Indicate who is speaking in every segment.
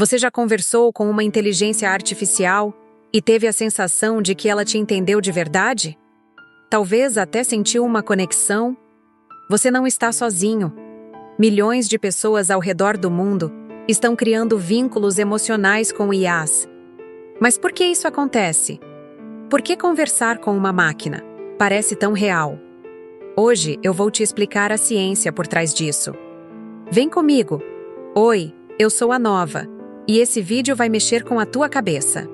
Speaker 1: Você já conversou com uma inteligência artificial e teve a sensação de que ela te entendeu de verdade? Talvez até sentiu uma conexão? Você não está sozinho. Milhões de pessoas ao redor do mundo estão criando vínculos emocionais com IAs. Mas por que isso acontece? Por que conversar com uma máquina parece tão real? Hoje eu vou te explicar a ciência por trás disso. Vem comigo! Oi, eu sou a Nova, e esse vídeo vai mexer com a tua cabeça.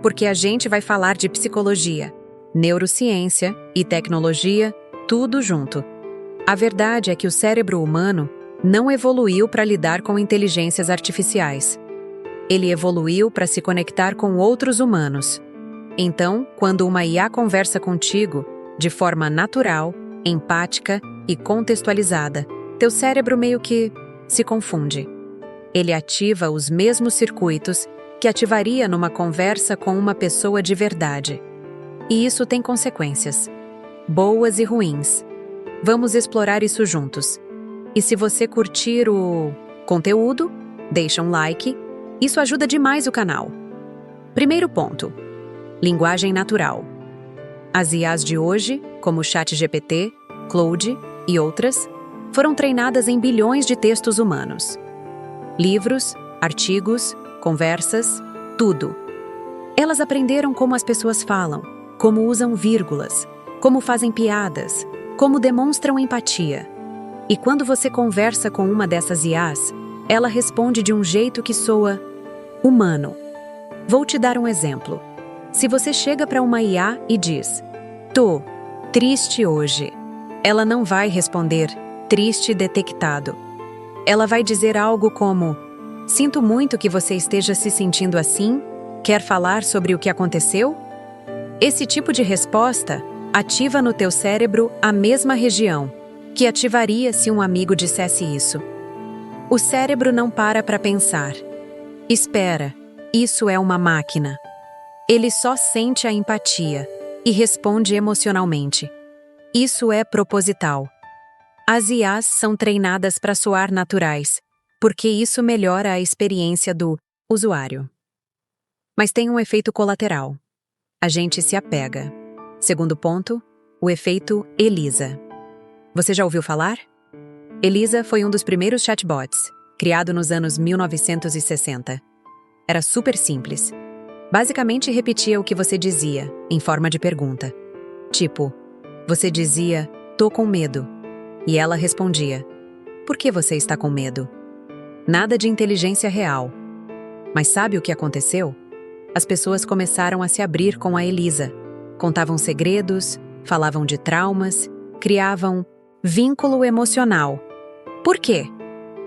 Speaker 1: Porque a gente vai falar de psicologia, neurociência e tecnologia, tudo junto. A verdade é que o cérebro humano não evoluiu para lidar com inteligências artificiais. Ele evoluiu para se conectar com outros humanos. Então, quando uma IA conversa contigo, de forma natural, empática e contextualizada, teu cérebro meio que se confunde. Ele ativa os mesmos circuitos que ativaria numa conversa com uma pessoa de verdade. E isso tem consequências, boas e ruins. Vamos explorar isso juntos. E se você curtir o conteúdo, deixa um like. Isso ajuda demais o canal. Primeiro ponto: linguagem natural. As IAs de hoje, como o ChatGPT, Claude e outras, foram treinadas em bilhões de textos humanos. Livros, artigos, conversas, tudo. Elas aprenderam como as pessoas falam, como usam vírgulas, como fazem piadas, como demonstram empatia. E quando você conversa com uma dessas IAs, ela responde de um jeito que soa humano. Vou te dar um exemplo. Se você chega para uma IA e diz: "Tô triste hoje", ela não vai responder "triste detectado". Ela vai dizer algo como: "Sinto muito que você esteja se sentindo assim. Quer falar sobre o que aconteceu?" Esse tipo de resposta ativa no teu cérebro a mesma região que ativaria se um amigo dissesse isso. O cérebro não para pensar. Espera, isso é uma máquina. Ele só sente a empatia e responde emocionalmente. Isso é proposital. As IAs são treinadas para soar naturais, porque isso melhora a experiência do usuário. Mas tem um efeito colateral. A gente se apega. Segundo ponto, o efeito Elisa. Você já ouviu falar? Elisa foi um dos primeiros chatbots, criado nos anos 1960. Era super simples. Basicamente repetia o que você dizia, em forma de pergunta. Tipo, você dizia, "Tô com medo." E ela respondia, "Por que você está com medo?" Nada de inteligência real. Mas sabe o que aconteceu? As pessoas começaram a se abrir com a Elisa. Contavam segredos, falavam de traumas, criavam vínculo emocional. Por quê?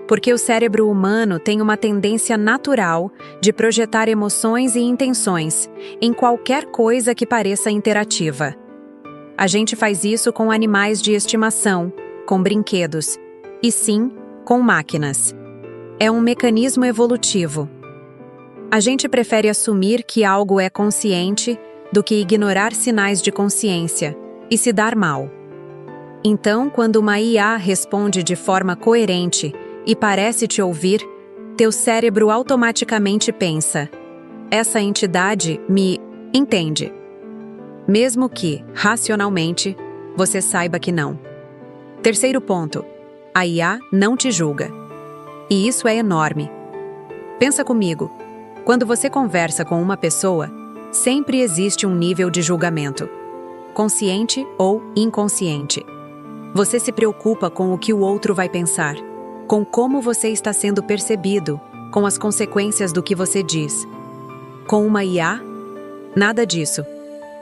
Speaker 1: Porque o cérebro humano tem uma tendência natural de projetar emoções e intenções em qualquer coisa que pareça interativa. A gente faz isso com animais de estimação, com brinquedos, e sim, com máquinas. É um mecanismo evolutivo. A gente prefere assumir que algo é consciente do que ignorar sinais de consciência e se dar mal. Então, quando uma IA responde de forma coerente e parece te ouvir, teu cérebro automaticamente pensa: essa entidade me entende. Mesmo que, racionalmente, você saiba que não. Terceiro ponto: a IA não te julga. E isso é enorme. Pensa comigo, quando você conversa com uma pessoa, sempre existe um nível de julgamento, consciente ou inconsciente. Você se preocupa com o que o outro vai pensar, com como você está sendo percebido, com as consequências do que você diz. Com uma IA, nada disso.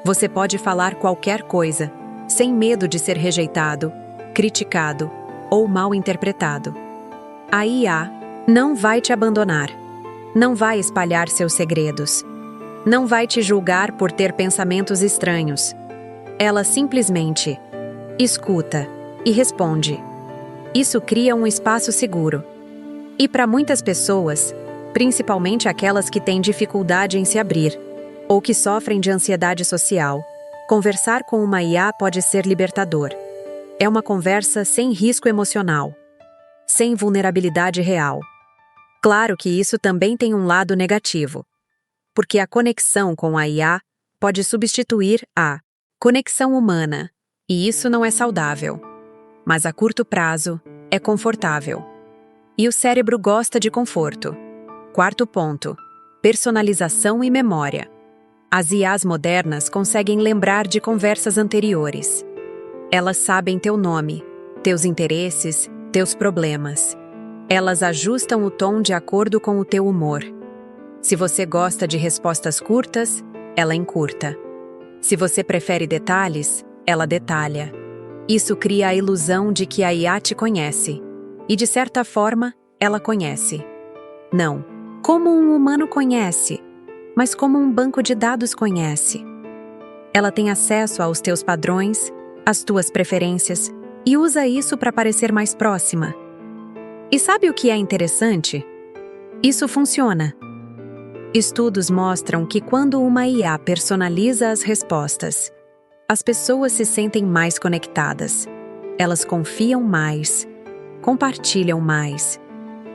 Speaker 1: Você pode falar qualquer coisa, sem medo de ser rejeitado, criticado ou mal interpretado. A IA não vai te abandonar, não vai espalhar seus segredos, não vai te julgar por ter pensamentos estranhos. Ela simplesmente escuta e responde. Isso cria um espaço seguro. E para muitas pessoas, principalmente aquelas que têm dificuldade em se abrir, ou que sofrem de ansiedade social, conversar com uma IA pode ser libertador. É uma conversa sem risco emocional, sem vulnerabilidade real. Claro que isso também tem um lado negativo, porque a conexão com a IA pode substituir a conexão humana, e isso não é saudável. Mas a curto prazo, é confortável. E o cérebro gosta de conforto. Quarto ponto: personalização e memória. As IAs modernas conseguem lembrar de conversas anteriores. Elas sabem teu nome, teus interesses, teus problemas. Elas ajustam o tom de acordo com o teu humor. Se você gosta de respostas curtas, ela encurta. Se você prefere detalhes, ela detalha. Isso cria a ilusão de que a IA te conhece. E, de certa forma, ela conhece. Não, como um humano conhece, mas como um banco de dados conhece. Ela tem acesso aos teus padrões, às tuas preferências, e usa isso para parecer mais próxima. E sabe o que é interessante? Isso funciona. Estudos mostram que quando uma IA personaliza as respostas, as pessoas se sentem mais conectadas. Elas confiam mais, compartilham mais,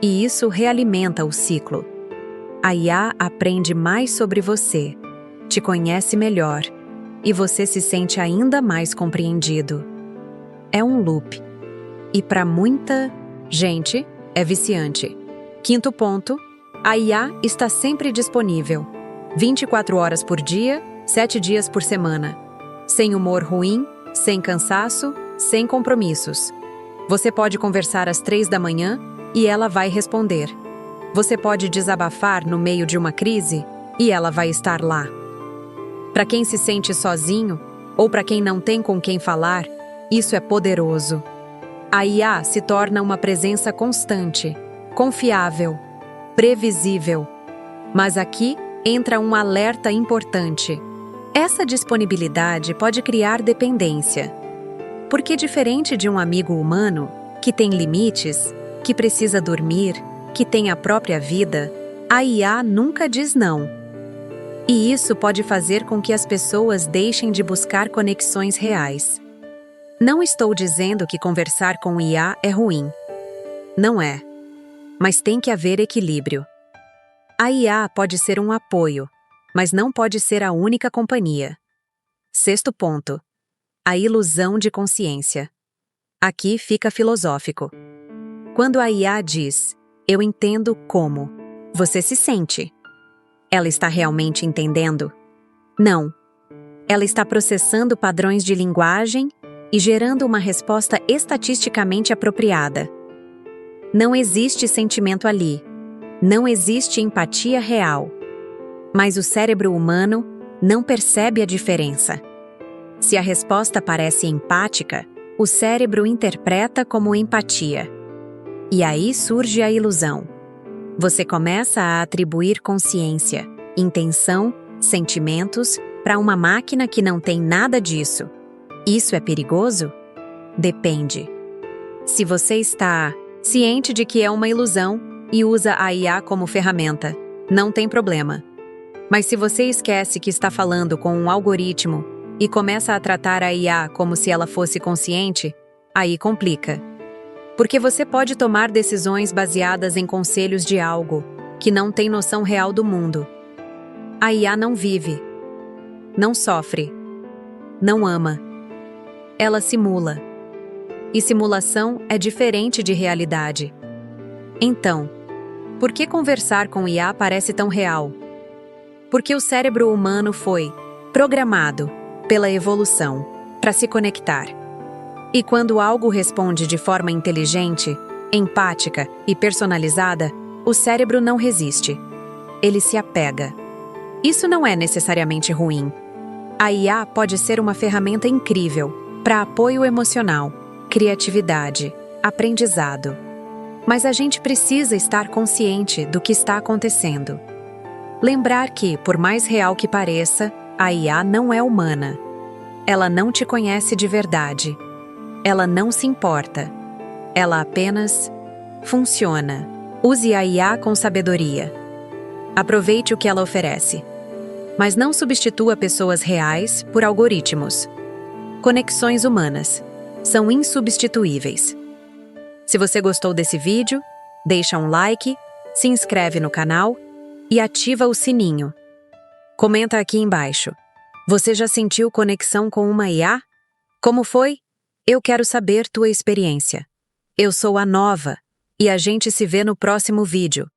Speaker 1: e isso realimenta o ciclo. A IA aprende mais sobre você, te conhece melhor, e você se sente ainda mais compreendido. É um loop. E para muita gente, é viciante. Quinto ponto: a IA está sempre disponível. 24 horas por dia, 7 dias por semana. Sem humor ruim, sem cansaço, sem compromissos. Você pode conversar às 3 da manhã e ela vai responder. Você pode desabafar no meio de uma crise e ela vai estar lá. Para quem se sente sozinho ou para quem não tem com quem falar, isso é poderoso. A IA se torna uma presença constante, confiável, previsível. Mas aqui entra um alerta importante. Essa disponibilidade pode criar dependência. Porque diferente de um amigo humano, que tem limites, que precisa dormir, que tem a própria vida, a IA nunca diz não. E isso pode fazer com que as pessoas deixem de buscar conexões reais. Não estou dizendo que conversar com IA é ruim. Não é. Mas tem que haver equilíbrio. A IA pode ser um apoio, mas não pode ser a única companhia. Sexto ponto: a ilusão de consciência. Aqui fica filosófico. Quando a IA diz, eu entendo como, você se sente. Ela está realmente entendendo? Não. Ela está processando padrões de linguagem e gerando uma resposta estatisticamente apropriada. Não existe sentimento ali. Não existe empatia real. Mas o cérebro humano não percebe a diferença. Se a resposta parece empática, o cérebro interpreta como empatia. E aí surge a ilusão. Você começa a atribuir consciência, intenção, sentimentos para uma máquina que não tem nada disso. Isso é perigoso? Depende. Se você está ciente de que é uma ilusão e usa a IA como ferramenta, não tem problema. Mas se você esquece que está falando com um algoritmo e começa a tratar a IA como se ela fosse consciente, aí complica. Porque você pode tomar decisões baseadas em conselhos de algo que não tem noção real do mundo. A IA não vive, não sofre, não ama. Ela simula. E simulação é diferente de realidade. Então, por que conversar com IA parece tão real? Porque o cérebro humano foi programado pela evolução para se conectar. E quando algo responde de forma inteligente, empática e personalizada, o cérebro não resiste. Ele se apega. Isso não é necessariamente ruim. A IA pode ser uma ferramenta incrível para apoio emocional, criatividade, aprendizado. Mas a gente precisa estar consciente do que está acontecendo. Lembrar que, por mais real que pareça, a IA não é humana. Ela não te conhece de verdade. Ela não se importa. Ela apenas funciona. Use a IA com sabedoria. Aproveite o que ela oferece. Mas não substitua pessoas reais por algoritmos. Conexões humanas são insubstituíveis. Se você gostou desse vídeo, deixa um like, se inscreve no canal e ativa o sininho. Comenta aqui embaixo. Você já sentiu conexão com uma IA? Como foi? Eu quero saber tua experiência. Eu sou a Nova e a gente se vê no próximo vídeo.